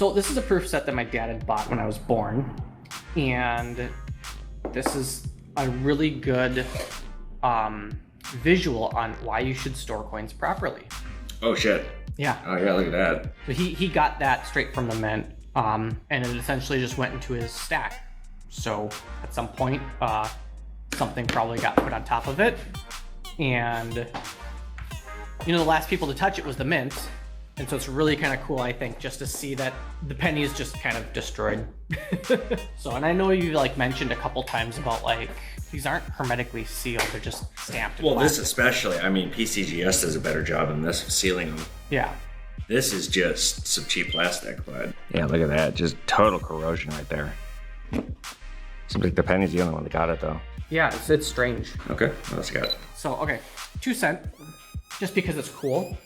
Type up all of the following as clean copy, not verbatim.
So this is a proof set that my dad had bought when I was born. And this is a really good visual on why you should store coins properly. Oh shit. Yeah. Oh yeah, look at that. So he got that straight from the mint, and it essentially just went into his stack. So at some point, something probably got put on top of it, and you know, the last people to touch it was the mint, and so it's really kind of cool, I think, just to see that the penny is just kind of destroyed. So, and I know you like mentioned a couple times about like these aren't hermetically sealed; they're just stamped. Well, this especially. I mean, PCGS does a better job than this of sealing them. Yeah. This is just some cheap plastic, but yeah, look at that. Just total corrosion right there. Seems like the penny's the only one that got it though. Yeah, it's strange. Okay, what else you got? So, okay, 2 cent, just because it's cool.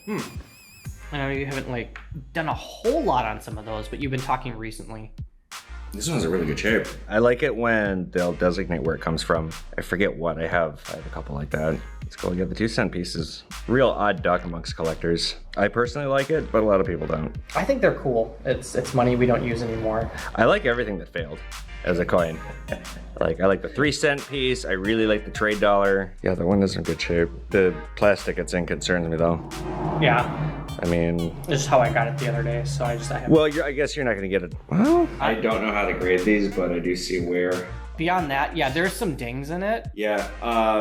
I know you haven't like done a whole lot on some of those, but you've been talking recently. This one's a really good shape. I like it when they'll designate where it comes from. I forget what I have a couple like that. It's cool. You got the 2 cent pieces. Real odd duck amongst collectors. I personally like it, but a lot of people don't. I think they're cool. It's money we don't use anymore. I like everything that failed as a coin. I like the 3 cent piece. I really like the trade dollar. Yeah, the one is in good shape. The plastic it's in concerns me though. Yeah. I mean, this is how I got it the other day, so I have. Well, I guess you're not gonna get it. Well, I don't know how to grade these, but I do see where. Beyond that, yeah, there's some dings in it. Yeah,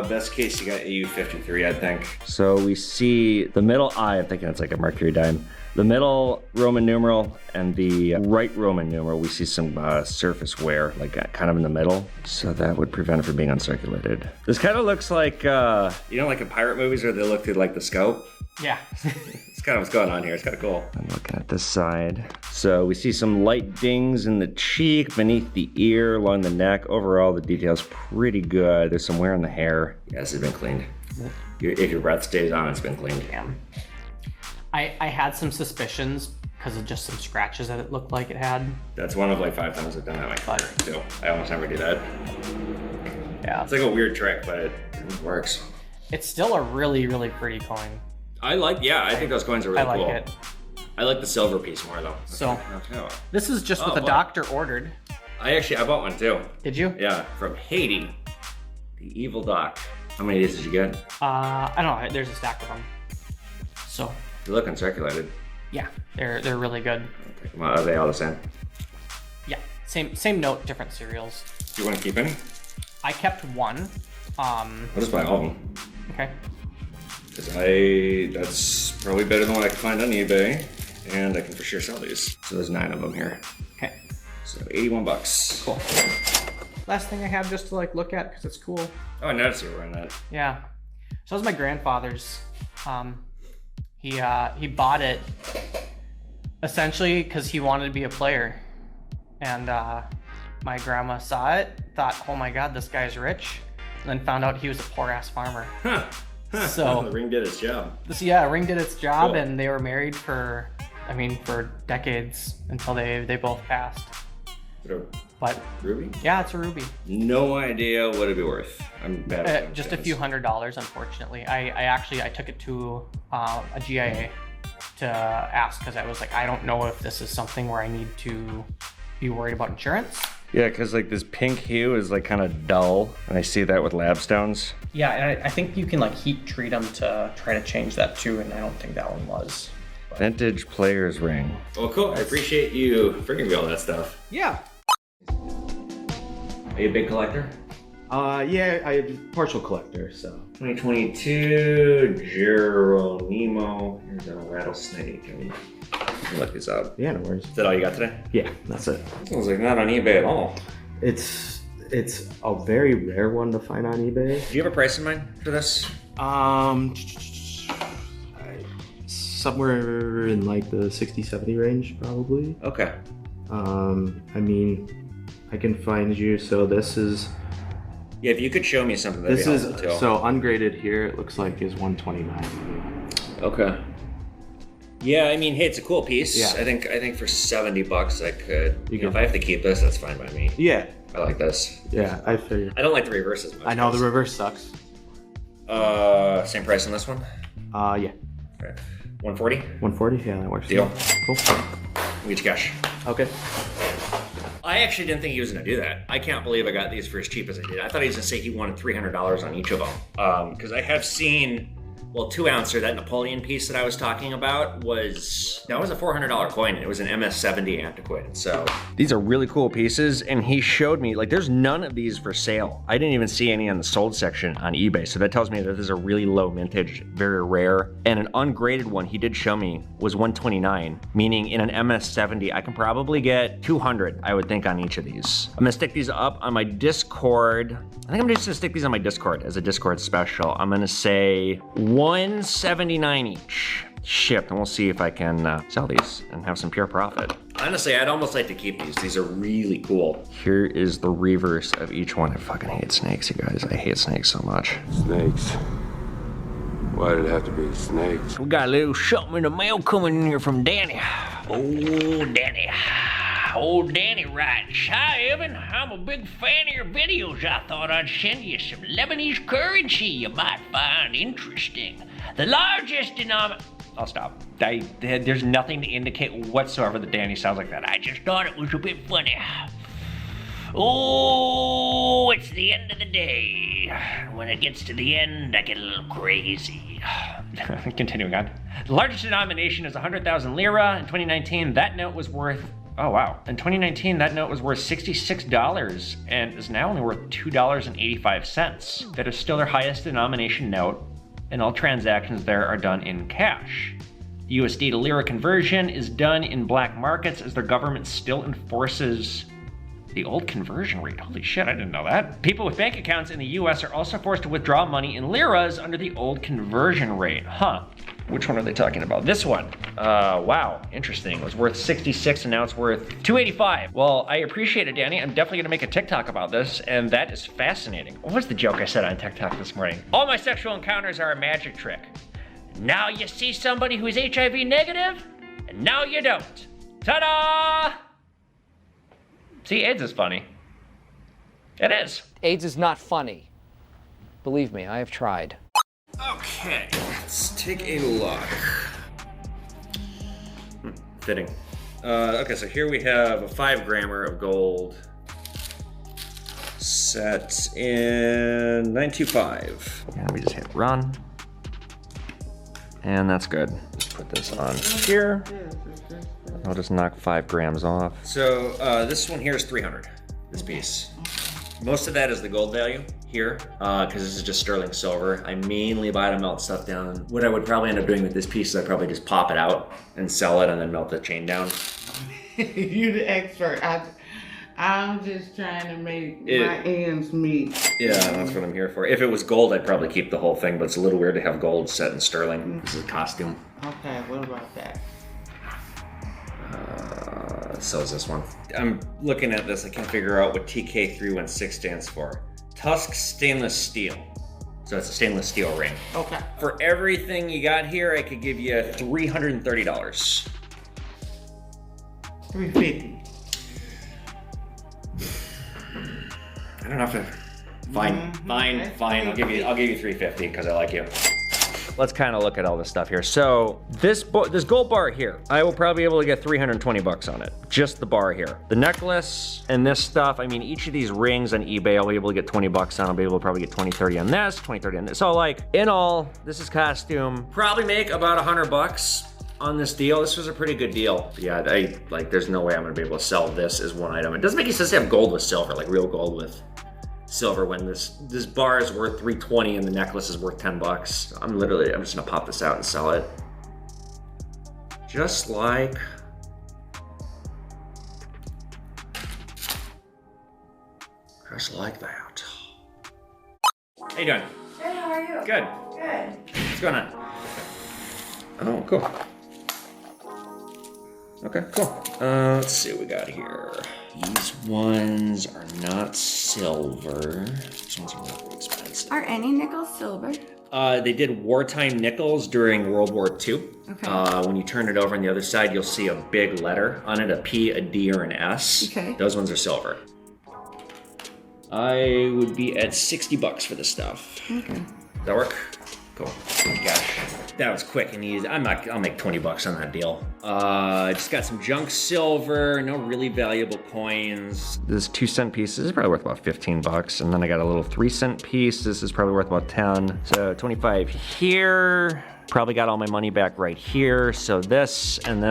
best case you got AU53, I think. So we see the middle I, I'm thinking it's like a Mercury dime. The middle Roman numeral and the right Roman numeral, we see some surface wear, like kind of in the middle. So that would prevent it from being uncirculated. This kind of looks like, you know, like in pirate movies where they look through like the scope? Yeah. It's kind of what's going on here. It's kind of cool. I'm looking at this side. So we see some light dings in the cheek, beneath the ear, along the neck. Overall, the detail's pretty good. There's some wear in the hair. Yeah, this has been cleaned. If your breath stays on, it's been cleaned. Damn. I had some suspicions because of just some scratches that it looked like it had. That's one of like 5 times I've done that. Too. I almost never do that. Yeah. It's like a weird trick, but it works. It's still a really, really pretty coin. I think those coins are really cool. I like it. I like the silver piece more though. So, this is just what the doctor ordered. I bought one too. Did you? Yeah, from Haiti. The evil doc. How many of these did you get? I don't know, there's a stack of them. So. They look uncirculated. Yeah, they're really good. Okay, are they all the same? Yeah, same note, different cereals. Do you want to keep any? I kept one. I'll just buy all of them. Okay. Because that's probably better than what I can find on eBay, and I can for sure sell these. So there's 9 of them here. Okay. So 81 bucks. Cool. Last thing I have just to like look at because it's cool. Oh, I noticed you were wearing that. Yeah. So that was my grandfather's. He bought it essentially because he wanted to be a player, and my grandma saw it, thought, "Oh my God, this guy's rich," and then found out he was a poor ass farmer. So the ring did its job. Ring did its job, cool. And they were married for decades until they both passed. But ruby? Yeah, it's a ruby. No idea what it'd be worth. I'm bad at just a few $100s, unfortunately. I took it to a GIA to ask because I was like, I don't know if this is something where I need to be worried about insurance. Yeah, because like this pink hue is like kind of dull, and I see that with lab stones. Yeah, and I think you can like heat treat them to try to change that too, and I don't think that one was. But. Vintage player's ring. Well, cool. I appreciate you bringing me all that stuff. Yeah. Are you a big collector? Yeah, I'm a partial collector, so. 2022 Geronimo. Here's a rattlesnake. Let me look this up. Yeah, no worries. Is that all you got today? Yeah, that's it. Sounds like not on eBay at all. It's a very rare one to find on eBay. Do you have a price in mind for this? Somewhere in like the 60-70 range, probably. Okay. I mean, I can find you. So this is. Yeah, if you could show me something. That'd this be is helpful too. So ungraded here. It looks like is 129. Okay. Yeah, I mean, hey, it's a cool piece. Yeah. I think for 70 bucks I could. You can. If I have to keep this, that's fine by me. Yeah. I like this. Yeah, I figured. I don't like the reverse as much. I know the reverse sucks. Same price on this one? Yeah. Okay. 140? 140? Yeah, that works. Deal. Cool. We'll get you cash. Okay. I actually didn't think he was gonna do that. I can't believe I got these for as cheap as I did. I thought he was gonna say he wanted $300 on each of them. Because I have seen, well, 2 ouncer, that Napoleon piece that I was talking about that was a $400 coin. It was an MS-70 antiquated, so. These are really cool pieces, and he showed me, like, there's none of these for sale. I didn't even see any in the sold section on eBay, so that tells me that this is a really low vintage, very rare. And an ungraded one he did show me was 129, meaning in an MS-70, I can probably get 200, I would think, on each of these. I'm gonna stick these up on my Discord. I think I'm just gonna stick these on my Discord as a Discord special. I'm gonna say 179 each, shipped, and we'll see if I can sell these and have some pure profit. Honestly, I'd almost like to keep these. These are really cool. Here is the reverse of each one. I fucking hate snakes, you guys. I hate snakes so much. Snakes. Why did it have to be snakes? We got a little something in the mail coming in here from Danny. Oh, Danny. Old Danny writes, "Hi Evan, I'm a big fan of your videos. I thought I'd send you some Lebanese currency you might find interesting. The largest denomination..." I'll stop. There's nothing to indicate whatsoever that Danny sounds like that. I just thought it was a bit funny. Oh, it's the end of the day. When it gets to the end, I get a little crazy. Continuing on. The largest denomination is 100,000 lira. In 2019, that note was worth... Oh, wow. In 2019, that note was worth $66 and is now only worth $2.85. That is still their highest denomination note, and all transactions there are done in cash. The USD to lira conversion is done in black markets as their government still enforces the old conversion rate. Holy shit, I didn't know that. People with bank accounts in the US are also forced to withdraw money in liras under the old conversion rate. Huh. Which one are they talking about? This one. Wow, interesting. It was worth 66 and now it's worth 285. Well, I appreciate it, Danny. I'm definitely gonna make a TikTok about this, and that is fascinating. What was the joke I said on TikTok this morning? All my sexual encounters are a magic trick. Now you see somebody who's HIV negative, and now you don't. Ta-da! See, AIDS is funny. It is. AIDS is not funny. Believe me, I have tried. Okay, let's take a look. Fitting. Okay, so here we have a 5 grammer of gold set in 925. And we just hit run. And that's good. Just put this on here. I'll just knock 5 grams off. So this one here is 300, this piece. Most of that is the gold value here, because this is just sterling silver. I mainly buy to melt stuff down. What I would probably end up doing with this piece is I'd probably just pop it out and sell it and then melt the chain down. You the expert. I'm just trying to make my ends meet. Yeah, that's what I'm here for. If it was gold, I'd probably keep the whole thing, but it's a little weird to have gold set in sterling. This is a costume. Okay, what about that? So is this one. I'm looking at this, I can't figure out what TK316 stands for. Tusk Stainless Steel. So it's a stainless steel ring. Okay. For everything you got here, I could give you $330. $350. I don't know if it... Fine. I'll give you $350 because I like you. Let's kind of look at all this stuff here. So this gold bar here, I will probably be able to get 320 bucks on it. Just the bar here. The necklace and this stuff, I mean, each of these rings on eBay, I'll be able to get 20 bucks on. I'll be able to probably get 20, 30 on this, 20, 30 on this. So like, in all, this is costume. Probably make about 100 bucks on this deal. This was a pretty good deal. Yeah, there's no way I'm gonna be able to sell this as one item. It doesn't make any sense to have gold with silver, like real gold with silver, when this bar is worth 320 and the necklace is worth 10 bucks. I'm just gonna pop this out and sell it. Just like that. How you doing? Hey, how are you? Good. Good. What's going on? Oh, cool. Okay, cool. Let's see what we got here. These ones are not silver. These ones are really expensive. Are any nickels silver? They did wartime nickels during World War II. Okay. When you turn it over on the other side, you'll see a big letter on it, a P, a D, or an S. Okay. Those ones are silver. I would be at 60 bucks for this stuff. Okay. Does that work? Cool. Gosh, that was quick and easy. I'll make 20 bucks on that deal. Just got some junk silver, no really valuable coins. This 2-cent piece, this is probably worth about 15 bucks. And then I got a little 3-cent piece. This is probably worth about 10. So 25 here. Probably got all my money back right here. So this and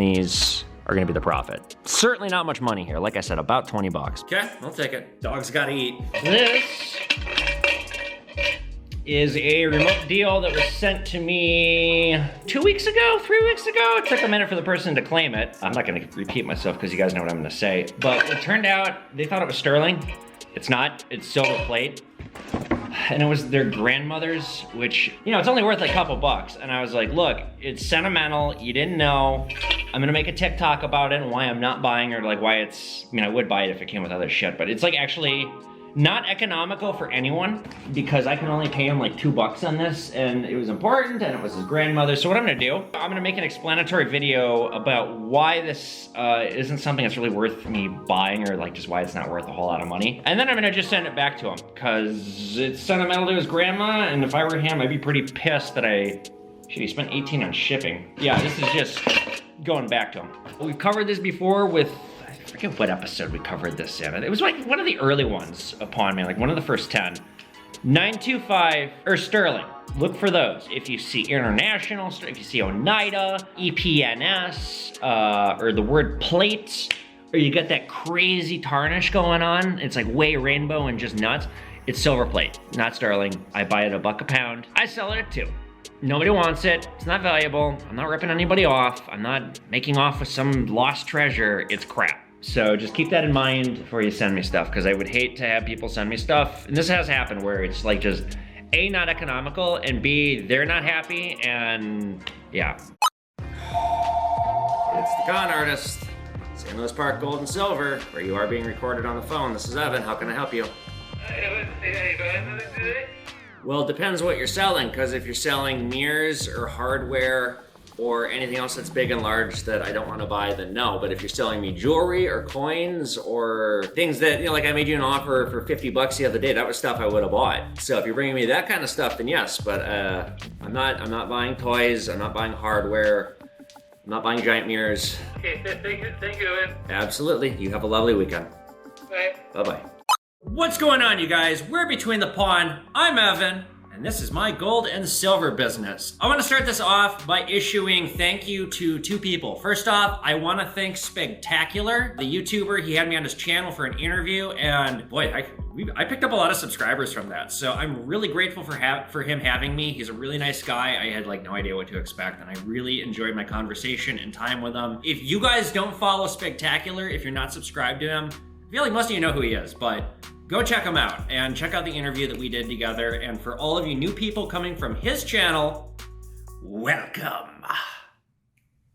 these are gonna be the profit. Certainly not much money here. Like I said, about 20 bucks. Okay, I'll take it. Dogs gotta eat. This is a remote deal that was sent to me 2 weeks ago, 3 weeks ago. It took a minute for the person to claim it. I'm not gonna repeat myself because you guys know what I'm gonna say. But it turned out, they thought it was sterling. It's not, it's silver plate. And it was their grandmother's, which, you know, it's only worth like a couple bucks. And I was like, look, it's sentimental, you didn't know. I'm gonna make a TikTok about it and why I'm not buying, or like why it's, I mean, I would buy it if it came with other shit, but it's like actually not economical for anyone because I can only pay him like $2 on this, and it was important and it was his grandmother. So what I'm gonna do, I'm gonna make an explanatory video about why this isn't something that's really worth me buying, or like just why it's not worth a whole lot of money. And then I'm gonna just send it back to him because it's sentimental to his grandma, and if I were him, I'd be pretty pissed that he spent 18 on shipping. Yeah, this is just going back to him. We've covered this before with, I forget what episode we covered this in. It was like one of the early ones upon me, like one of the first 10. 925 or sterling. Look for those. If you see international, if you see Oneida, EPNS, or the word plate, or you got that crazy tarnish going on, it's like way rainbow and just nuts. It's silver plate, not sterling. I buy it $1 a pound. I sell it at $2. Nobody wants it. It's not valuable. I'm not ripping anybody off. I'm not making off with some lost treasure. It's crap. So just keep that in mind before you send me stuff, because I would hate to have people send me stuff. And this has happened where it's like just A, not economical, and B, they're not happy, and yeah. It's the con artist. St. Louis Park Gold and Silver, where you are being recorded on the phone. This is Evan. How can I help you? Well, it depends what you're selling, because if you're selling mirrors or hardware or anything else that's big and large that I don't want to buy, then no. But if you're selling me jewelry or coins or things that, you know, like I made you an offer for 50 bucks the other day, that was stuff I would have bought. So if you're bringing me that kind of stuff, then yes. But I'm not buying toys. I'm not buying hardware. I'm not buying giant mirrors. Okay, thank you, Evan. Absolutely. You have a lovely weekend. Bye. Bye-bye. What's going on, you guys? We're Between the Pawn. I'm Evan, and this is my gold and silver business. I want to start this off by issuing thank you to 2 people. First off, I want to thank Spectacular, the YouTuber. He had me on his channel for an interview, and boy, I picked up a lot of subscribers from that. So I'm really grateful for him having me. He's a really nice guy. I had like no idea what to expect, and I really enjoyed my conversation and time with him. If you guys don't follow Spectacular, if you're not subscribed to him, I feel like most of you know who he is, but go check him out and check out the interview that we did together. And for all of you new people coming from his channel, welcome.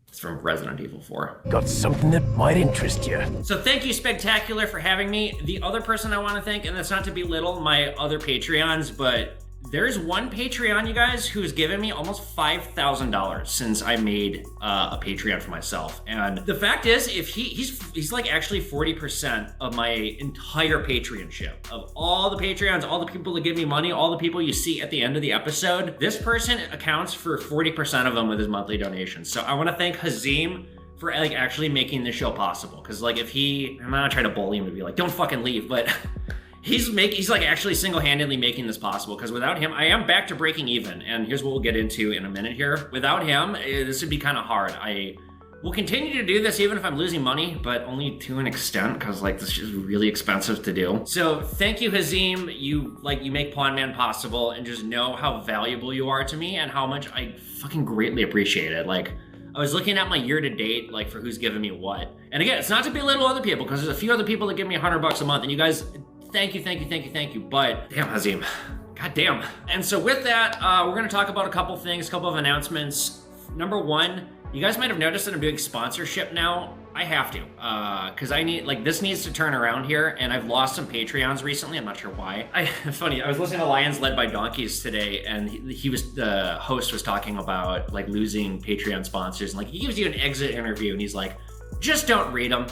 It's from Resident Evil 4. Got something that might interest you. So thank you, Spectacular, for having me. The other person I want to thank, and that's not to belittle my other Patreons, but there's one Patreon, you guys, who's given me almost $5,000 since I made a Patreon for myself. And the fact is, if he's like actually 40% of my entire Patreonship. Of all the Patreons, all the people that give me money, all the people you see at the end of the episode, this person accounts for 40% of them with his monthly donations. So I want to thank Hazim for like actually making this show possible. Cause like I'm not trying to bully him to be like, don't fucking leave, but he's like actually single-handedly making this possible, because without him, I am back to breaking even. And here's what we'll get into in a minute here. Without him, this would be kind of hard. I will continue to do this even if I'm losing money, but only to an extent, because like this is really expensive to do. So thank you, Hazim. You make Pawn Man possible, and just know how valuable you are to me and how much I fucking greatly appreciate it. Like, I was looking at my year-to-date, like for who's giving me what. And again, it's not to belittle other people, because there's a few other people that give me $100 a month, and you guys, thank you. But damn, Hazim, god damn. And so with that, we're gonna talk about a couple things, a couple of announcements. Number one, you guys might have noticed that I'm doing sponsorship now. I have to, because I need, like, this needs to turn around here, and I've lost some Patreons recently. I'm not sure why. It's funny, I was listening to Lions Led by Donkeys today, and the host was talking about like losing Patreon sponsors, and like he gives you an exit interview, and he's like, just don't read them.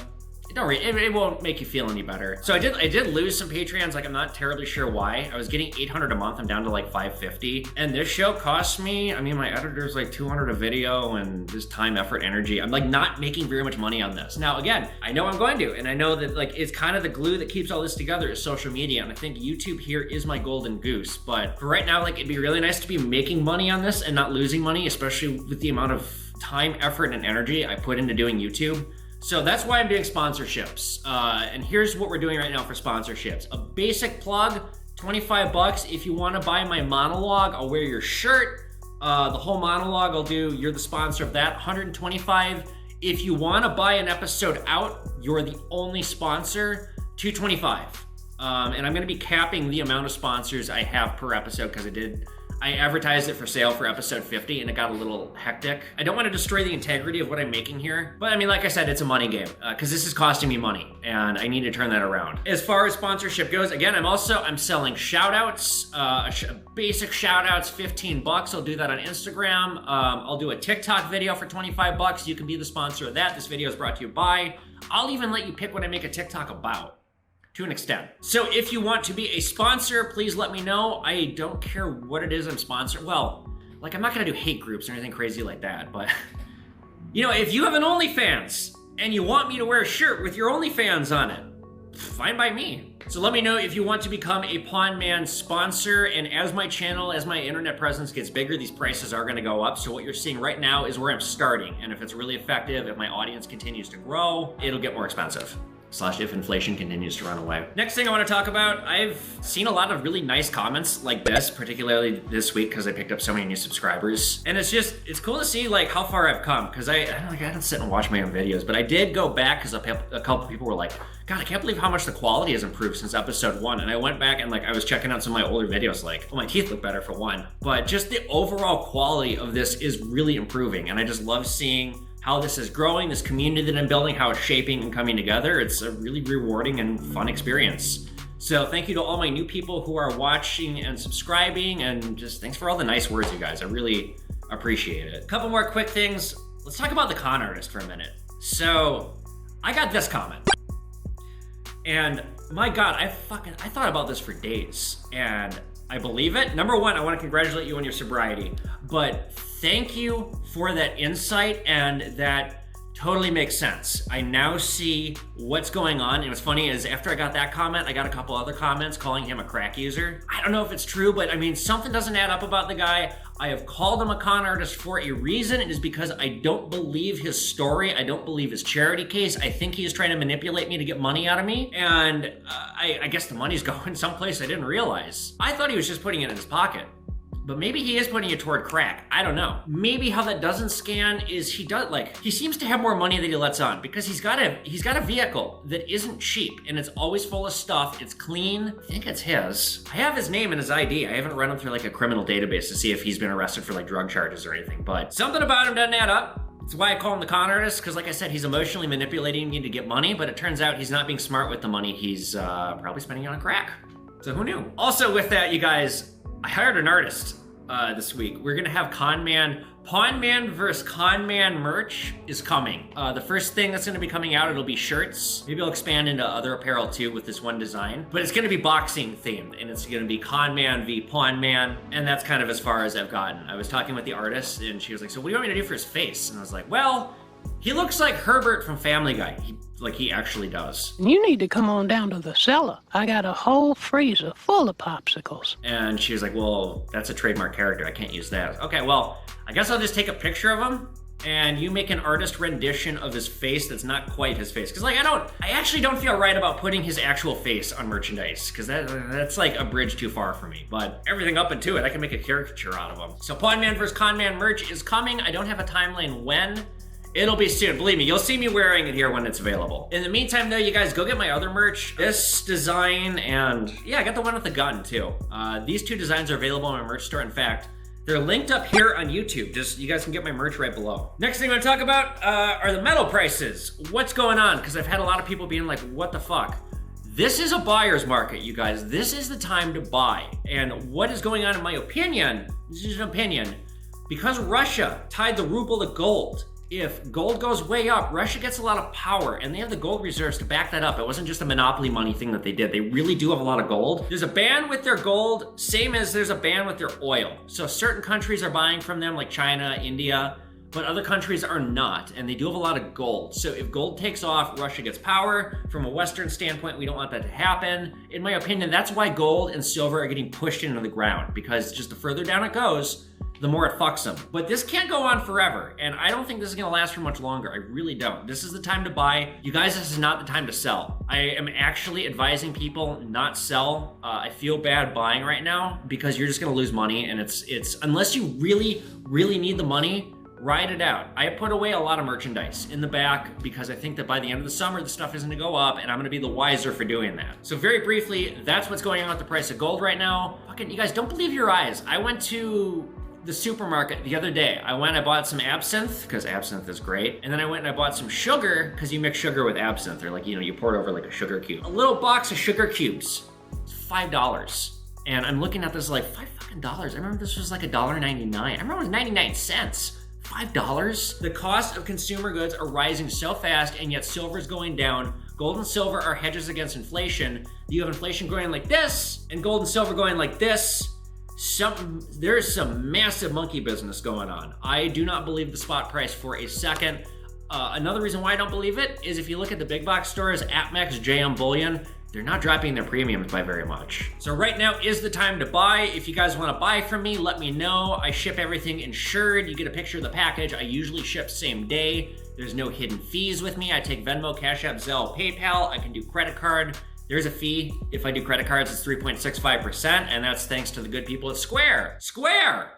it won't make you feel any better. So I did lose some Patreons. Like, I'm not terribly sure why. I was getting 800 a month. I'm down to like 550. And this show cost me, I mean, my editor's like 200 a video, and this time, effort, energy. I'm like not making very much money on this. Now, again, I know I'm going to, and I know that like it's kind of the glue that keeps all this together is social media. And I think YouTube here is my golden goose. But for right now, like, it'd be really nice to be making money on this and not losing money, especially with the amount of time, effort, and energy I put into doing YouTube. So that's why I'm doing sponsorships. And here's what we're doing right now for sponsorships. A basic plug, 25 bucks. If you want to buy my monologue, I'll wear your shirt. The whole monologue I'll do, you're the sponsor of that, 125. If you want to buy an episode out, you're the only sponsor, 225. And I'm going to be capping the amount of sponsors I have per episode because I advertised it for sale for episode 50 and it got a little hectic. I don't want to destroy the integrity of what I'm making here, but I mean, like I said, it's a money game because this is costing me money and I need to turn that around. As far as sponsorship goes, again, I'm selling shout outs, basic shout outs, 15 bucks. I'll do that on Instagram. I'll do a TikTok video for 25 bucks. You can be the sponsor of that. This video is brought to you by. I'll even let you pick what I make a TikTok about. To an extent. So if you want to be a sponsor, please let me know. I don't care what it is I'm sponsoring. Well, like I'm not gonna do hate groups or anything crazy like that, but you know, if you have an OnlyFans and you want me to wear a shirt with your OnlyFans on it, fine by me. So let me know if you want to become a Pawn Man sponsor, and as my channel, as my internet presence gets bigger, these prices are gonna go up. So what you're seeing right now is where I'm starting, and if it's really effective, if my audience continues to grow, it'll get more expensive. / if inflation continues to run away. Next thing I want to talk about, I've seen a lot of really nice comments like this, particularly this week because I picked up so many new subscribers. And it's cool to see like how far I've come because I don't sit and watch my own videos, but I did go back because a couple people were like, God, I can't believe how much the quality has improved since episode 1. And I went back and like I was checking out some of my older videos, like, oh, my teeth look better for one. But just the overall quality of this is really improving. And I just love seeing how this is growing, this community that I'm building, how it's shaping and coming together. It's a really rewarding and fun experience. So thank you to all my new people who are watching and subscribing, and just thanks for all the nice words, you guys. I really appreciate it. A couple more quick things. Let's talk about the con artist for a minute. So I got this comment. And my God, I thought about this for days, and I believe it. Number one, I want to congratulate you on your sobriety, but thank you for that insight, and that totally makes sense. I now see what's going on. And what's funny is after I got that comment, I got a couple other comments calling him a crack user. I don't know if it's true, but I mean, something doesn't add up about the guy. I have called him a con artist for a reason. It is because I don't believe his story. I don't believe his charity case. I think he is trying to manipulate me to get money out of me. And I guess the money's going someplace I didn't realize. I thought he was just putting it in his pocket. But maybe he is putting it toward crack. I don't know. Maybe how that doesn't scan is he seems to have more money than he lets on, because he's got a vehicle that isn't cheap and it's always full of stuff. It's clean. I think it's his. I have his name and his ID. I haven't run him through like a criminal database to see if he's been arrested for like drug charges or anything, but something about him doesn't add up. That's why I call him the con artist, because like I said, he's emotionally manipulating me to get money, but it turns out he's not being smart with the money. He's probably spending it on crack. So who knew? Also with that, you guys, I hired an artist this week. We're gonna have Pawn Man versus Con Man merch is coming. The first thing that's gonna be coming out, it'll be shirts. Maybe I'll expand into other apparel too with this one design, but it's gonna be boxing themed, and it's gonna be Con Man v Pawn Man, and that's kind of as far as I've gotten. I was talking with the artist, and she was like, so what do you want me to do for his face? And I was like, well, he looks like Herbert from Family Guy. He actually does. You need to come on down to the cellar. I got a whole freezer full of popsicles. And she was like, well, that's a trademark character. I can't use that. Okay, well, I guess I'll just take a picture of him and you make an artist rendition of his face that's not quite his face. Because like, I actually don't feel right about putting his actual face on merchandise, because that's like a bridge too far for me. But everything up into it, I can make a caricature out of him. So Pawn Man vs. Con Man merch is coming. I don't have a timeline when. It'll be soon, believe me, you'll see me wearing it here when it's available. In the meantime though, you guys go get my other merch. This design, and yeah, I got the one with the gun too. These two designs are available in my merch store. In fact, they're linked up here on YouTube. Just, you guys can get my merch right below. Next thing I'm gonna talk about are the metal prices. What's going on? Because I've had a lot of people being like, what the fuck? This is a buyer's market, you guys. This is the time to buy. And what is going on, in my opinion, this is an opinion, because Russia tied the ruble to gold, if gold goes way up, Russia gets a lot of power, and they have the gold reserves to back that up. It wasn't just a monopoly money thing that they did. They really do have a lot of gold. There's a ban with their gold, same as there's a ban with their oil. So certain countries are buying from them, like China, India, but other countries are not, and they do have a lot of gold. So if gold takes off, Russia gets power. From a Western standpoint, we don't want that to happen. In my opinion, that's why gold and silver are getting pushed into the ground, because just the further down it goes, the more it fucks them. But this can't go on forever, and I don't think this is gonna last for much longer. I really don't. This is the time to buy. You guys, this is not the time to sell. I am actually advising people not sell. I feel bad buying right now because you're just gonna lose money, and it's unless you really, really need the money, ride it out. I put away a lot of merchandise in the back because I think that by the end of the summer, the stuff isn't gonna go up, and I'm gonna be the wiser for doing that. So very briefly, that's what's going on with the price of gold right now. Fucking, you guys, don't believe your eyes. I went to the supermarket the other day. I bought some absinthe, because absinthe is great. And then I went and I bought some sugar, because you mix sugar with absinthe, or like, you know, you pour it over like a sugar cube. A little box of sugar cubes, it's $5. And I'm looking at this like, $5 fucking. I remember this was like $1.99. I remember it was 99 cents. $5? The cost of consumer goods are rising so fast, and yet silver's going down. Gold and silver are hedges against inflation. You have inflation going like this, and gold and silver going like this. There's some massive monkey business going on. I do not believe the spot price for a second. Another reason why I don't believe it is if you look at the big box stores, APMEX, JM Bullion, they're not dropping their premiums by very much. So right now is the time to buy. If you guys want to buy from me, let me know. I ship everything insured. You get a picture of the package. I usually ship same day. There's no hidden fees with me. I take Venmo, Cash App, Zelle, PayPal. I can do credit card. There's a fee. If I do credit cards, it's 3.65%, and that's thanks to the good people at Square. Square!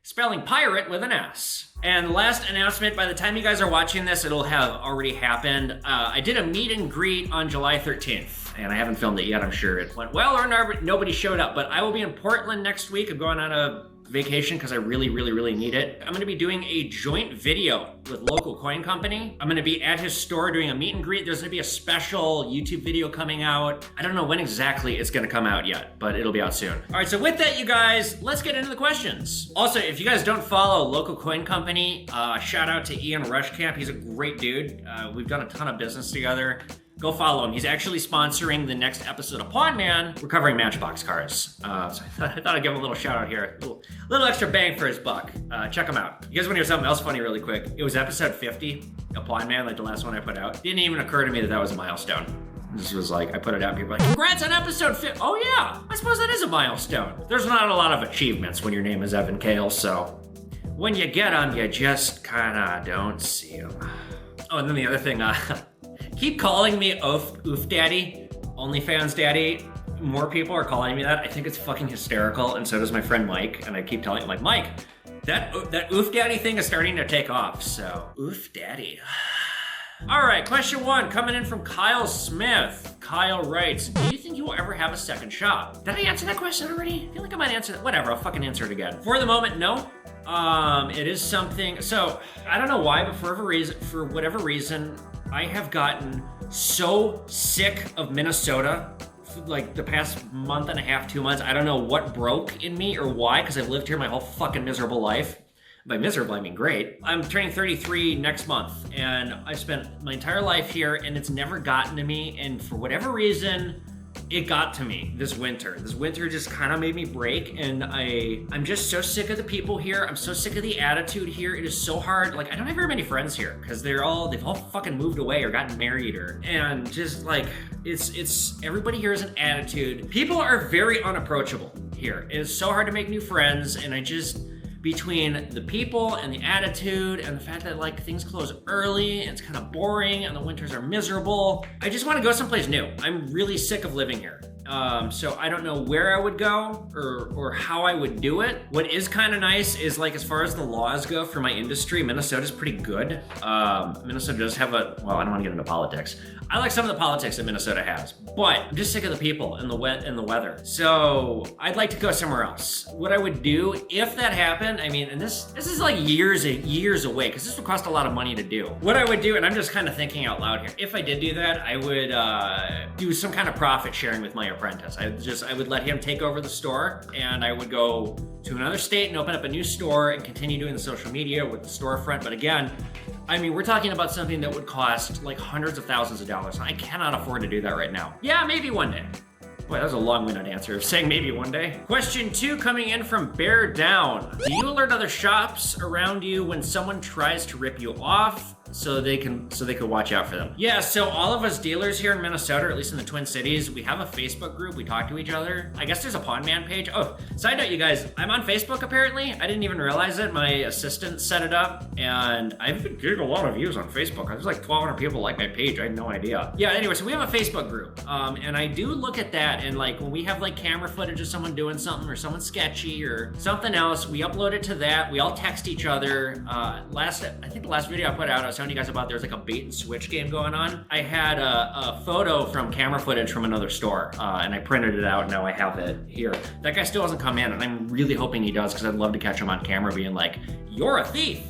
Spelling pirate with an S. And last announcement, by the time you guys are watching this, it'll have already happened. I did a meet and greet on July 13th, and I haven't filmed it yet. I'm sure it went well or nobody showed up, but I will be in Portland next week. I'm going on a vacation because I really, really, really need it. I'm gonna be doing a joint video with local coin company. I'm gonna be at his store doing a meet and greet. There's gonna be a special YouTube video coming out. I don't know when exactly it's gonna come out yet, but it'll be out soon. All right, so with that, you guys, let's get into the questions. Also, if you guys don't follow local coin company, shout out to Ian Rushcamp. He's a great dude. We've done a ton of business together. Go follow him. He's actually sponsoring the next episode of Pawn Man. We're covering Matchbox cars. So I thought I'd give him a little shout out here. A little extra bang for his buck. Check him out. You guys want to hear something else funny really quick? It was episode 50 of Pawn Man, like the last one I put out. Didn't even occur to me that that was a milestone. This was like, I put it out, people were like, congrats on episode 50. Oh yeah, I suppose that is a milestone. There's not a lot of achievements when your name is Evan Kale, so when you get them, you just kinda don't see them. Oh, and then the other thing, keep calling me Oof Daddy, OnlyFans Daddy. More people are calling me that. I think it's fucking hysterical, and so does my friend Mike. And I keep telling him, like, Mike, that Oof Daddy thing is starting to take off. So, Oof Daddy. All right, question 1 coming in from Kyle Smith. Kyle writes, do you think you will ever have a second shop? Did I answer that question already? I feel like I might answer that. Whatever, I'll fucking answer it again. For the moment, no. It is something, so I don't know why, but for whatever reason, I have gotten so sick of Minnesota for like the past month and a half, 2 months. I don't know what broke in me or why, because I've lived here my whole fucking miserable life. By miserable, I mean great. I'm turning 33 next month, and I spent my entire life here, and it's never gotten to me, and for whatever reason, it got to me this winter. This winter just kind of made me break, and I'm just so sick of the people here. I'm so sick of the attitude here. It is so hard. Like, I don't have very many friends here because they've all fucking moved away or gotten married and just like, it's everybody here is an attitude. People are very unapproachable here. It is so hard to make new friends, and between the people and the attitude and the fact that like things close early and it's kind of boring and the winters are miserable, I just want to go someplace new. I'm really sick of living here. So I don't know where I would go or how I would do it. What is kind of nice is like, as far as the laws go for my industry, Minnesota's pretty good. Minnesota does have well, I don't want to get into politics. I like some of the politics that Minnesota has, but I'm just sick of the people and the weather. So I'd like to go somewhere else. What I would do if that happened, I mean, and this is like years away, because this would cost a lot of money to do. What I would do, and I'm just kind of thinking out loud here, if I did do that, I would do some kind of profit sharing with my apprentice. I would let him take over the store, and I would go to another state and open up a new store and continue doing the social media with the storefront. But again, I mean, we're talking about something that would cost like hundreds of thousands of dollars. I cannot afford to do that right now. Yeah, maybe one day. Boy, that was a long-winded answer of saying maybe one day. Question 2 coming in from Bear Down. Do you alert other shops around you when someone tries to rip you off so they can watch out for them? Yeah, so all of us dealers here in Minnesota, or at least in the Twin Cities, we have a Facebook group. We talk to each other. I guess there's a Pawn Man page. Oh, side note, you guys, I'm on Facebook apparently. I didn't even realize it. My assistant set it up, and I've been getting a lot of views on Facebook. There's like 1,200 people like my page. I had no idea. Yeah, anyway, so we have a Facebook group, and I do look at that, and like when we have like camera footage of someone doing something or someone sketchy or something else, we upload it to that. We all text each other. I think the last video I put out, I was telling you guys about there's like a bait and switch game going on. I had a photo from camera footage from another store, and I printed it out, and now I have it here. That guy still hasn't come in, and I'm really hoping he does, because I'd love to catch him on camera being like, "You're a thief,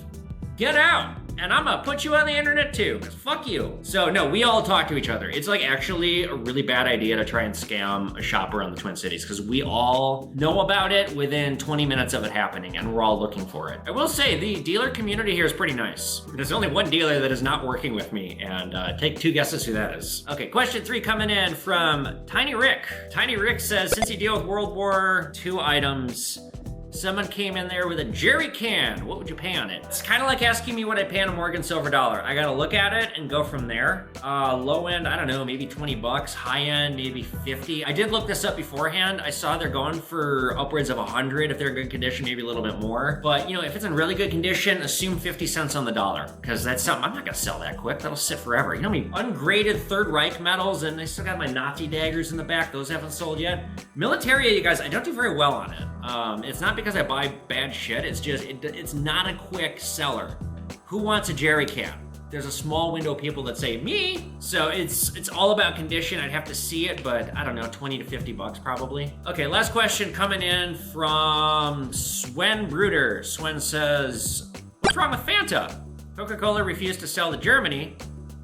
get out, and I'm gonna put you on the internet too, because fuck you." So no, we all talk to each other. It's like actually a really bad idea to try and scam a shop around the Twin Cities, because we all know about it within 20 minutes of it happening, and we're all looking for it. I will say the dealer community here is pretty nice. There's only one dealer that is not working with me, and take 2 guesses who that is. Okay, question 3 coming in from Tiny Rick. Tiny Rick says, since you deal with World War II items, someone came in there with a jerry can. What would you pay on it? It's kind of like asking me what I pay on a Morgan silver dollar. I gotta look at it and go from there. Low end, I don't know, maybe 20 bucks. High end, maybe 50. I did look this up beforehand. I saw they're going for upwards of 100 if they're in good condition, maybe a little bit more. But you know, if it's in really good condition, assume 50 cents on the dollar, because that's something I'm not gonna sell that quick. That'll sit forever. You know me, ungraded Third Reich medals, and I still got my Nazi daggers in the back. Those haven't sold yet. Militaria, you guys, I don't do very well on it. It's not because I buy bad shit, it's just, it's not a quick seller. Who wants a jerry can? There's a small window of people that say, me! So it's all about condition. I'd have to see it, but I don't know, 20 to 50 bucks probably. Okay, last question coming in from Swen Bruder. Swen says, what's wrong with Fanta? Coca-Cola refused to sell to Germany.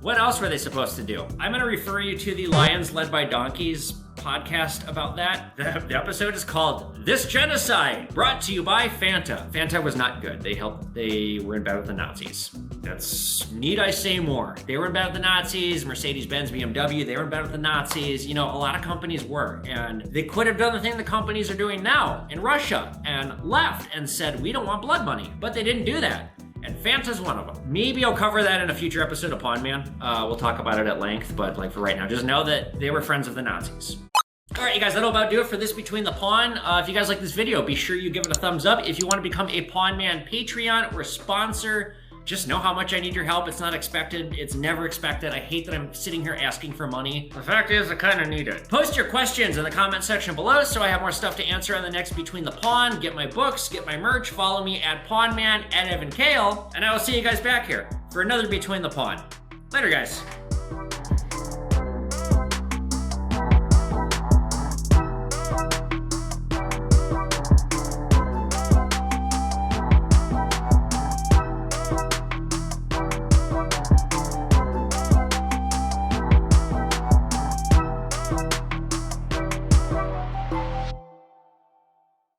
What else were they supposed to do? I'm gonna refer you to the Lions Led by Donkeys podcast about that. The episode is called This Genocide, brought to you by Fanta. Fanta was not good. They were in bed with the Nazis. That's, need I say more? They were in bed with the Nazis. Mercedes-Benz, BMW, they were in bed with the Nazis. You know, a lot of companies were, and they could have done the thing the companies are doing now in Russia and left and said, we don't want blood money, but they didn't do that. And Fanta's one of them. Maybe I'll cover that in a future episode of Pawn Man. We'll talk about it at length, but like for right now, just know that they were friends of the Nazis. All right, you guys, that'll about do it for this Between the Pawn. If you guys like this video, be sure you give it a thumbs up. If you want to become a Pawn Man Patreon or a sponsor, just know how much I need your help. It's not expected. It's never expected. I hate that I'm sitting here asking for money. The fact is, I kind of need it. Post your questions in the comment section below so I have more stuff to answer on the next Between the Pawn. Get my books, get my merch, follow me at Pawn Man, at Evan Kale, and I will see you guys back here for another Between the Pawn. Later, guys.